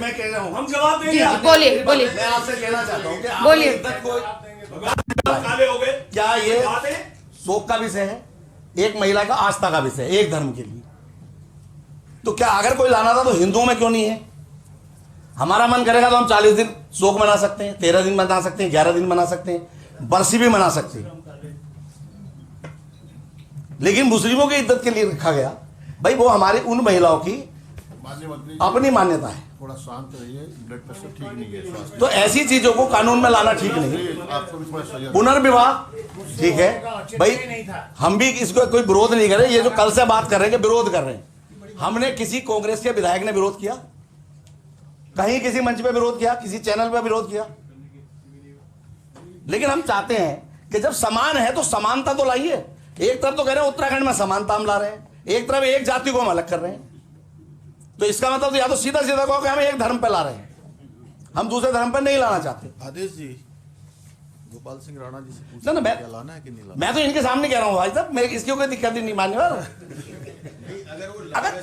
मैं कह रहा हूँ, हम जवाब देंगे। जी, बोलिए बोलिए। मैं आपसे कहना चाहता हूँ कि आप बोलिए। इज्जत को काले हो गए। क्या ये शोक का विषय है? एक महिला का आस्था का विषय है, एक धर्म के लिए। तो क्या अगर कोई लाना था तो हिंदुओं में क्यों नहीं है? हमारा मन करेगा तो हम 40 दिन शोक मना सकते हैं, 13 दिन मना सकते हैं, 11 दिन मना सकते हैं, बरसी भी मना सकते हैं। लेकिन मुस्लिमों की इज्जत के लिए रखा गया। भाई वो हमारी उन महिलाओं की अपनी मान्यता है। थोड़ा शांत रहिए, ब्लड प्रेशर ठीक नहीं है, स्वास्थ्य तो ऐसी चीजों को कानून में लाना ठीक नहीं। आपको भी थोड़ा सही। पुनर्विवाह ठीक है भाई, हम भी इसको कोई विरोध नहीं कर रहे। ये जो कल से बात कर रहे हैं कि विरोध कर रहे हैं, हमने किसी कांग्रेस के विधायक ने विरोध किया? कहीं किसी मंच पे विरोध किया? किसी चैनल पे विरोध किया? लेकिन हम चाहते हैं कि जब समान है तो समानता तो लाइए। एक तरफ तो कह रहे हैं उत्तराखंड में समानता हम ला रहे हैं, एक तरफ एक जाति को हम अलग कर रहे हैं। तो इसका मतलब तो या तो सीधा सीधा कहो कि हम एक धर्म पे ला रहे हैं, हम दूसरे धर्म पे नहीं लाना चाहते। आदेश जी, गोपाल सिंह राणा जी से ना पूछना मैं क्या लाना है कि नहीं लाना? मैं तो इनके सामने कह रहा हूँ भाई साहब, मेरे इसकी कोई दिक्कत नहीं मानने वाला। अगर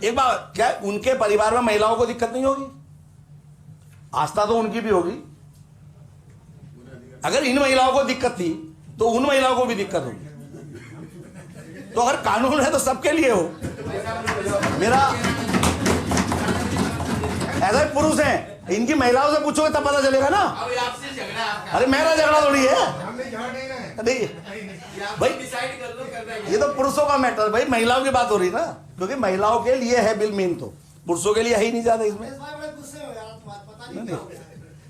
एक बात क्या उनके परिवार में महिलाओं को दिक्कत नहीं होगी? आस्था तो उनकी भी होगी। अगर इन महिलाओं को दिक्कत थी तो उन महिलाओं को भी दिक्कत होगी। तो अगर कानून है तो सबके लिए हो। मेरा ऐसा पुरुष है, इनकी महिलाओं से पूछोगे तब पता चलेगा ना। अरे मेरा झगड़ा थोड़ी है नहीं भाई, ये तो पुरुषों का मैटर। भाई महिलाओं की बात हो रही ना, क्योंकि महिलाओं के लिए है बिल मेन, तो पुरुषों के लिए है ही नहीं ज्यादा इसमें। नहीं।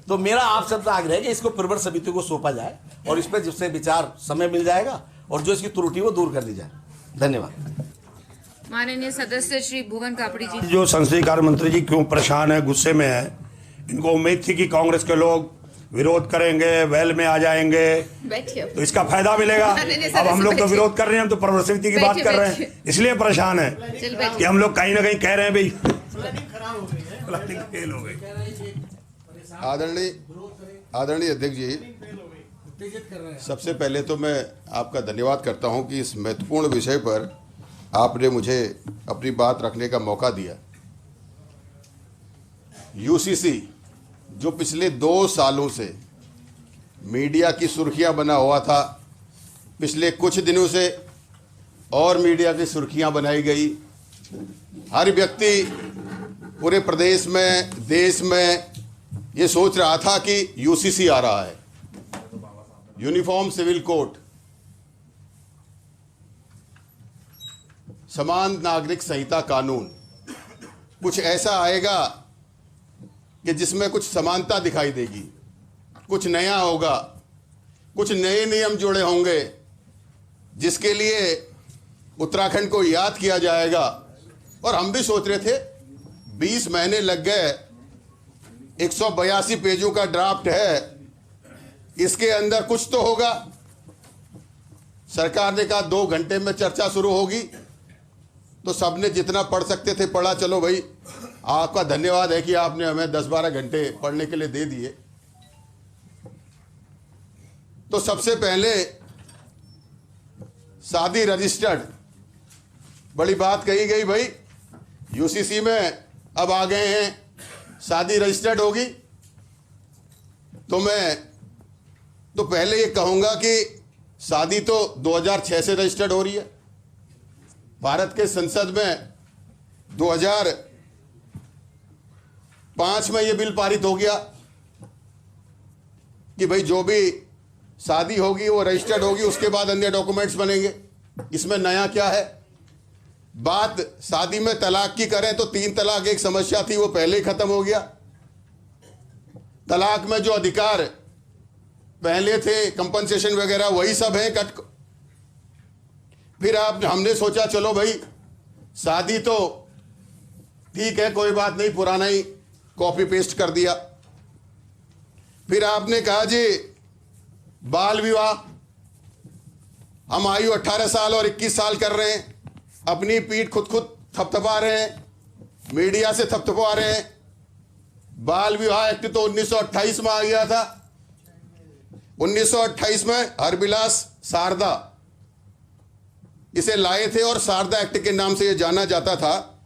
तो मेरा आप सबसे आग्रह है कि इसको प्रवर समिति को सौंपा जाए और इस पर जिससे विचार समय मिल जाएगा और जो इसकी त्रुटि वो दूर कर दी जाए। धन्यवाद। माननीय सदस्य श्री भुवन कापड़ी जी। जो संसदीय कार्य मंत्री जी क्यों परेशान है, गुस्से में है? इनको उम्मीद थी कि कांग्रेस के लोग विरोध करेंगे, वेल में आ जाएंगे, बैठिए। तो इसका फायदा मिलेगा। अब हम लोग तो विरोध कर रहे हैं, हम तो प्रवर समिति की बात कर रहे हैं, इसलिए परेशान है कि हम लोग कहीं ना कहीं कह रहे हैं भाई फेल हो गई। आदरणीय अध्यक्ष जी, सबसे पहले तो मैं आपका धन्यवाद करता हूं कि इस महत्वपूर्ण विषय पर आपने मुझे अपनी बात रखने का मौका दिया। यूसीसी जो पिछले 2 सालों से मीडिया की सुर्खियां बना हुआ था, पिछले कुछ दिनों से और मीडिया की सुर्खियां बनाई गई। हर व्यक्ति पूरे प्रदेश में, देश में ये सोच रहा था कि यूसीसी आ रहा है, यूनिफॉर्म सिविल कोड, समान नागरिक संहिता कानून, कुछ ऐसा आएगा कि जिसमें कुछ समानता दिखाई देगी, कुछ नया होगा, कुछ नए नियम जुड़े होंगे, जिसके लिए उत्तराखंड को याद किया जाएगा। और हम भी सोच रहे थे 20 महीने लग गए, 182 पेजों का ड्राफ्ट है, इसके अंदर कुछ तो होगा। सरकार ने कहा 2 घंटे में चर्चा शुरू होगी, तो सबने जितना पढ़ सकते थे पढ़ा। चलो भाई, आपका धन्यवाद है कि आपने हमें 10-12 घंटे पढ़ने के लिए दे दिए। तो सबसे पहले शादी रजिस्टर्ड, बड़ी बात कही गई भाई, यूसीसी में अब आ गए हैं, शादी रजिस्टर्ड होगी। तो मैं तो पहले ये कहूंगा कि शादी तो 2006 से रजिस्टर्ड हो रही है। भारत के संसद में 2005 में ये बिल पारित हो गया कि भाई जो भी शादी होगी वो रजिस्टर्ड होगी, उसके बाद अन्य डॉक्यूमेंट्स बनेंगे। इसमें नया क्या है? बात शादी में तलाक की करें तो 3 तलाक एक समस्या थी, वो पहले ही खत्म हो गया। तलाक में जो अधिकार पहले थे, कंपनसेशन वगैरह, वही सब है कट। फिर हमने सोचा चलो भाई शादी तो ठीक है, कोई बात नहीं, पुराना ही कॉपी पेस्ट कर दिया। फिर आपने कहा जी बाल विवाह, हम आयु 18 साल और 21 साल कर रहे हैं, अपनी पीठ खुद थपथपा रहे हैं, मीडिया से थपथपा रहे हैं। बाल विवाह एक्ट तो 1928 में आ गया था। 1928 में हरबिलास शारदा इसे लाए थे और शारदा एक्ट के नाम से यह जाना जाता था।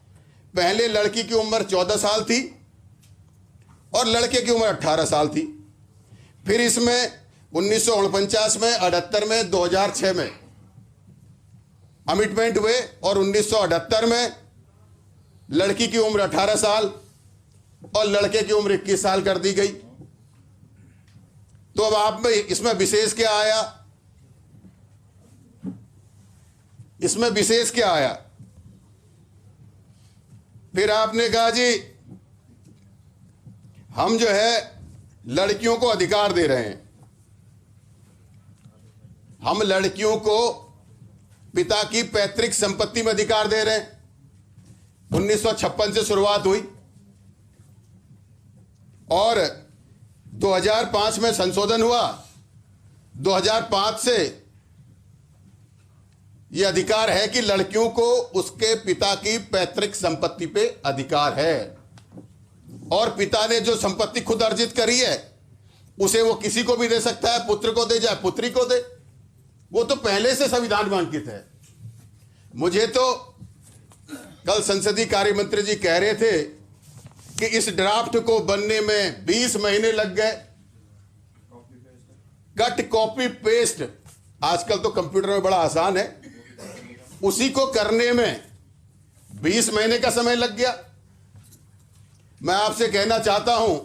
पहले लड़की की उम्र 14 साल थी और लड़के की उम्र 18 साल थी। फिर इसमें 1949 में, 78 में, 2006 में अमेंडमेंट हुए और 1978 में लड़की की उम्र 18 साल और लड़के की उम्र 21 साल कर दी गई। तो अब आप में इसमें विशेष क्या आया? इसमें विशेष क्या आया? फिर आपने कहा जी हम जो है लड़कियों को अधिकार दे रहे हैं, हम लड़कियों को पिता की पैतृक संपत्ति में अधिकार दे रहे हैं। 1956 से शुरुआत हुई और 2005 में संशोधन हुआ। 2005 से यह अधिकार है कि लड़कियों को उसके पिता की पैतृक संपत्ति पे अधिकार है और पिता ने जो संपत्ति खुद अर्जित करी है उसे वो किसी को भी दे सकता है, पुत्र को दे चाहे पुत्री को दे। वो तो पहले से संविधान में अंकित है। मुझे तो कल संसदीय कार्य मंत्री जी कह रहे थे कि इस ड्राफ्ट को बनने में 20 महीने लग गए। कट कॉपी पेस्ट आजकल तो कंप्यूटर में बड़ा आसान है, उसी को करने में 20 महीने का समय लग गया। मैं आपसे कहना चाहता हूं,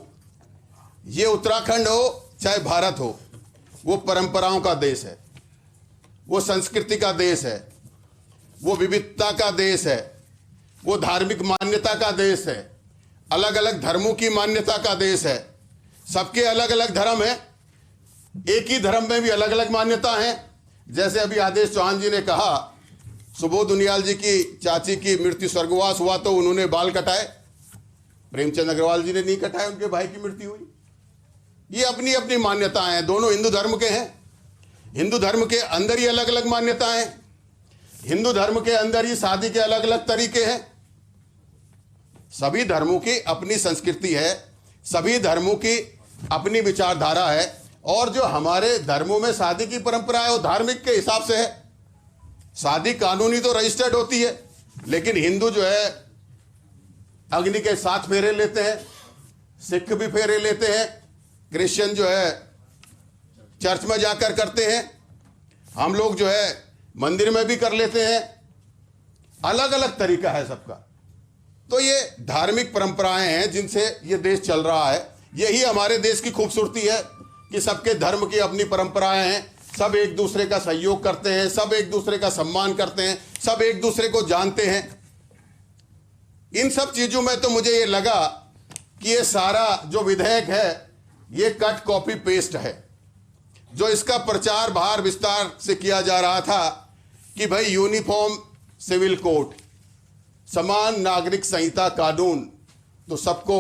ये उत्तराखंड हो चाहे भारत हो, वो परंपराओं का देश है, वो संस्कृति का देश है, वो विविधता का देश है, वो धार्मिक मान्यता का देश है, अलग अलग धर्मों की मान्यता का देश है। सबके अलग अलग धर्म है, एक ही धर्म में भी अलग अलग मान्यता है। जैसे अभी आदेश चौहान जी ने कहा, सुबोध उनियाल जी की चाची की मृत्यु स्वर्गवास हुआ तो उन्होंने बाल कटाए, प्रेमचंद अग्रवाल जी ने नहीं कटाए, उनके भाई की मृत्यु हुई। ये अपनी अपनी मान्यताएं हैं, दोनों हिंदू धर्म के हैं। हिंदू धर्म के अंदर ही अलग अलग मान्यताएं हैं, हिंदू धर्म के अंदर ही शादी के अलग अलग तरीके हैं। सभी धर्मों की अपनी संस्कृति है, सभी धर्मों की अपनी विचारधारा है और जो हमारे धर्मों में शादी की परंपरा है वो धार्मिक के हिसाब से है। शादी कानूनी तो रजिस्टर्ड होती है, लेकिन हिंदू जो है अग्नि के 7 फेरे लेते हैं, सिख भी फेरे लेते हैं, क्रिश्चियन जो है चर्च में जाकर करते हैं, हम लोग जो है मंदिर में भी कर लेते हैं। अलग अलग तरीका है सबका। तो ये धार्मिक परंपराएं हैं जिनसे ये देश चल रहा है। यही हमारे देश की खूबसूरती है कि सबके धर्म की अपनी परंपराएं हैं, सब एक दूसरे का सहयोग करते हैं, सब एक दूसरे का सम्मान करते हैं, सब एक दूसरे को जानते हैं। इन सब चीजों में तो मुझे ये लगा कि ये सारा जो विधेयक है ये कट कॉपी पेस्ट है। जो इसका प्रचार बाहर विस्तार से किया जा रहा था कि भाई यूनिफॉर्म सिविल कोड, समान नागरिक संहिता कानून, तो सबको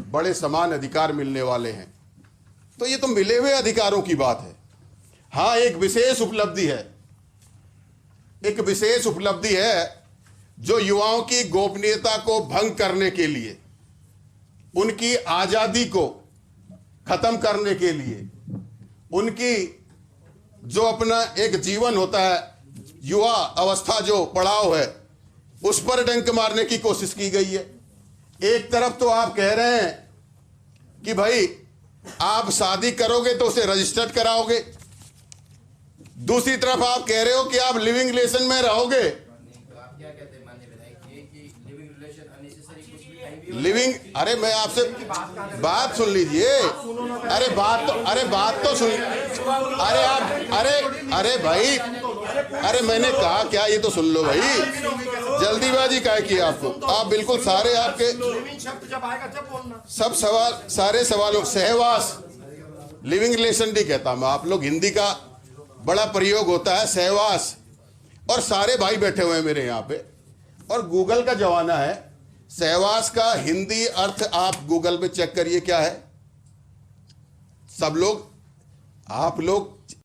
बड़े समान अधिकार मिलने वाले हैं। तो ये तो मिले हुए अधिकारों की बात है। हाँ, एक विशेष उपलब्धि है, एक विशेष उपलब्धि है जो युवाओं की गोपनीयता को भंग करने के लिए, उनकी आजादी को खत्म करने के लिए, उनकी जो अपना एक जीवन होता है, युवा अवस्था जो पड़ाव है, उस पर डंक मारने की कोशिश की गई है। एक तरफ तो आप कह रहे हैं कि भाई आप शादी करोगे तो उसे रजिस्टर्ड कराओगे, दूसरी तरफ आप कह रहे हो कि आप लिविंग रिलेशन में रहोगे। लिविंग, अरे मैं आपसे बात सुन लीजिए। अरे बात तो सुन, अरे भाई, अरे मैंने कहा क्या, ये तो सुन लो भाई। जल्दीबाजी क्या की आपको? आप बिल्कुल सारे आपके सब सवाल, सारे सवालों, सहवास, लिविंग रिलेशन नहीं कहता मैं, आप लोग हिंदी का बड़ा प्रयोग होता है, सहवास। और सारे भाई बैठे हुए हैं मेरे यहाँ पे, और गूगल का जमाना है। सहवास का हिंदी अर्थ आप गूगल पे चेक करिए क्या है। सब लोग, आप लोग